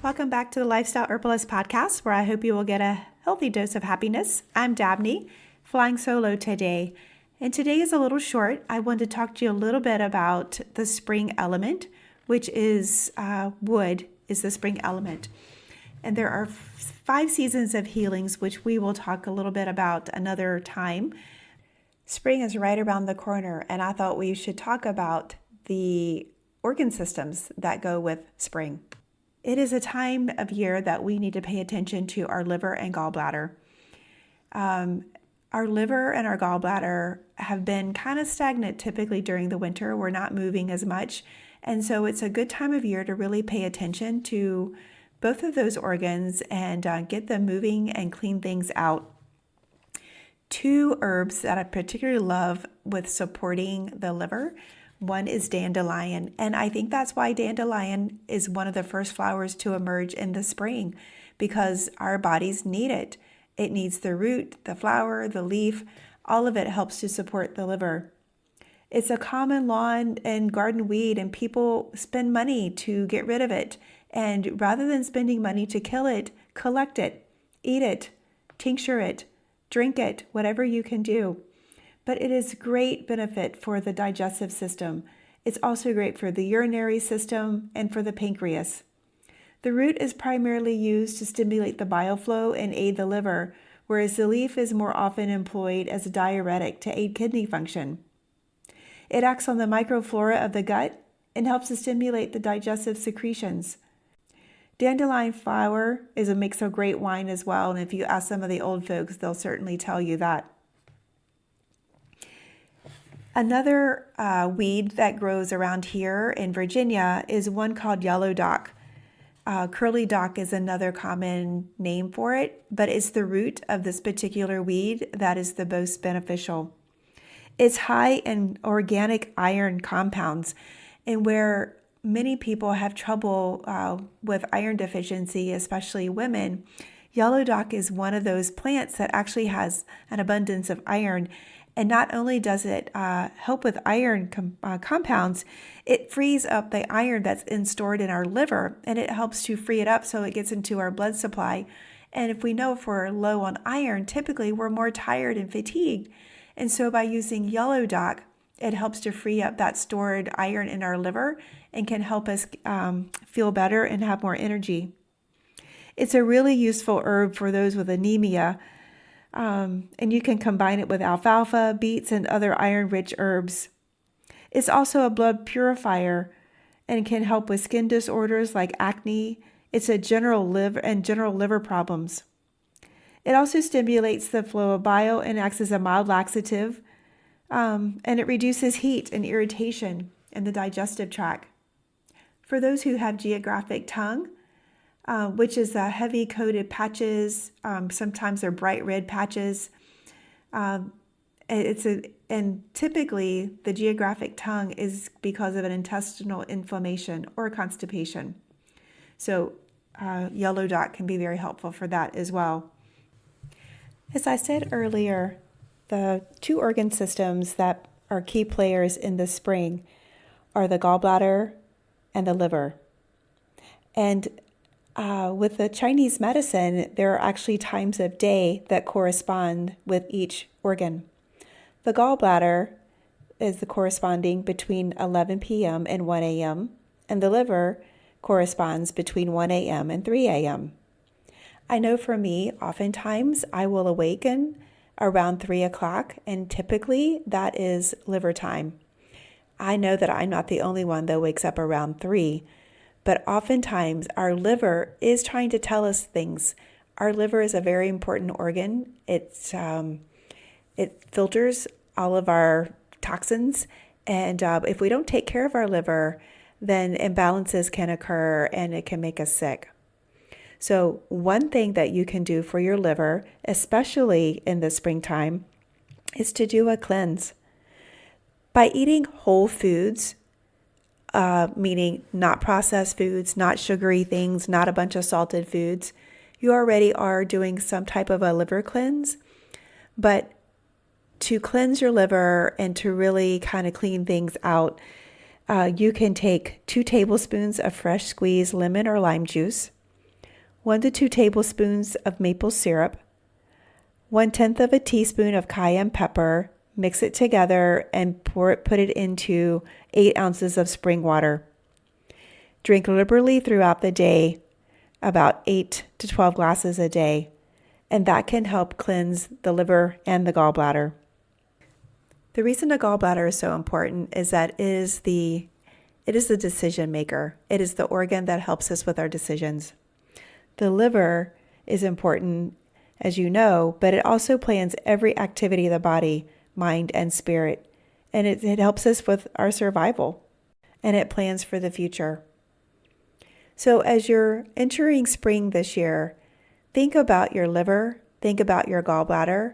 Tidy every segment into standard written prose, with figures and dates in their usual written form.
Welcome back to the Lifestyle Herbalist podcast, where I hope you will get a healthy dose of happiness. I'm Dabney, flying solo today. And today is a little short. I wanted to talk to you a little bit about the spring element, which is wood is the spring element. And there are 5 seasons of healings, which we will talk a little bit about another time. Spring is right around the corner, and I thought we should talk about the organ systems that go with spring. It is a time of year that we need to pay attention to our liver and gallbladder. Our liver and our gallbladder have been kind of stagnant typically during the winter. We're not moving as much. And so it's a good time of year to really pay attention to both of those organs and get them moving and clean things out. 2 herbs that I particularly love with supporting the liver. One is dandelion, and I think that's why dandelion is one of the first flowers to emerge in the spring, because our bodies need it. It needs the root, the flower, the leaf, all of it helps to support the liver. It's a common lawn and garden weed, and people spend money to get rid of it. And rather than spending money to kill it, collect it, eat it, tincture it, drink it, whatever you can do. But it is great benefit for the digestive system. It's also great for the urinary system and for the pancreas. The root is primarily used to stimulate the bile flow and aid the liver, whereas the leaf is more often employed as a diuretic to aid kidney function. It acts on the microflora of the gut and helps to stimulate the digestive secretions. Dandelion flower makes a great wine as well, and if you ask some of the old folks, they'll certainly tell you that. Another weed that grows around here in Virginia is one called yellow dock. Curly dock is another common name for it, but it's the root of this particular weed that is the most beneficial. It's high in organic iron compounds, and where many people have trouble with iron deficiency, especially women, yellow dock is one of those plants that actually has an abundance of iron. And not only does it help with iron compounds, it frees up the iron that's stored in our liver, and it helps to free it up so it gets into our blood supply. And if we're low on iron, typically we're more tired and fatigued. And so by using yellow dock, it helps to free up that stored iron in our liver and can help us feel better and have more energy. It's a really useful herb for those with anemia. And you can combine it with alfalfa, beets, and other iron-rich herbs. It's also a blood purifier and can help with skin disorders like acne. It's a general liver problems. It also stimulates the flow of bile and acts as a mild laxative, and it reduces heat and irritation in the digestive tract. For those who have geographic tongue, which is heavy coated patches. Sometimes they're bright red patches. And typically the geographic tongue is because of an intestinal inflammation or constipation. So yellow dock can be very helpful for that as well. As I said earlier, the 2 organ systems that are key players in the spring are the gallbladder and the liver. And with the Chinese medicine, there are actually times of day that correspond with each organ. The gallbladder is the corresponding between 11 p.m. and 1 a.m., and the liver corresponds between 1 a.m. and 3 a.m. I know for me, oftentimes I will awaken around 3 o'clock, and typically that is liver time. I know that I'm not the only one that wakes up around 3. But oftentimes our liver is trying to tell us things. Our liver is a very important organ. It filters all of our toxins. And if we don't take care of our liver, then imbalances can occur and it can make us sick. So one thing that you can do for your liver, especially in the springtime, is to do a cleanse. By eating whole foods, meaning not processed foods, not sugary things, not a bunch of salted foods, you already are doing some type of a liver cleanse. But to cleanse your liver and to really kind of clean things out, you can take 2 tablespoons of fresh squeezed lemon or lime juice. 1 to 2 tablespoons of maple syrup, 1/10 of a teaspoon of cayenne pepper. Mix it together and put it into 8 ounces of spring water. Drink liberally throughout the day, about 8 to 12 glasses a day, and that can help cleanse the liver and the gallbladder. The reason the gallbladder is so important is that it is the decision maker. It is the organ that helps us with our decisions. The liver is important, as you know, but it also plans every activity of the body, mind, and spirit. And it helps us with our survival, and it plans for the future. So as you're entering spring this year, think about your liver, think about your gallbladder.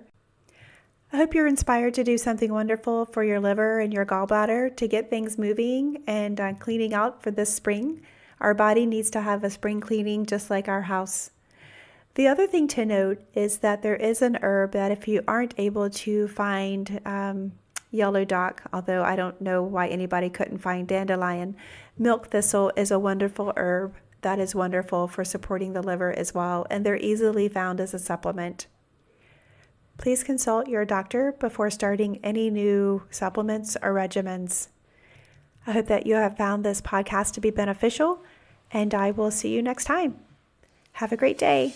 I hope you're inspired to do something wonderful for your liver and your gallbladder to get things moving and cleaning out for this spring. Our body needs to have a spring cleaning just like our house. The other thing to note is that there is an herb that if you aren't able to find yellow dock, although I don't know why anybody couldn't find dandelion, milk thistle is a wonderful herb that is wonderful for supporting the liver as well, and they're easily found as a supplement. Please consult your doctor before starting any new supplements or regimens. I hope that you have found this podcast to be beneficial, and I will see you next time. Have a great day.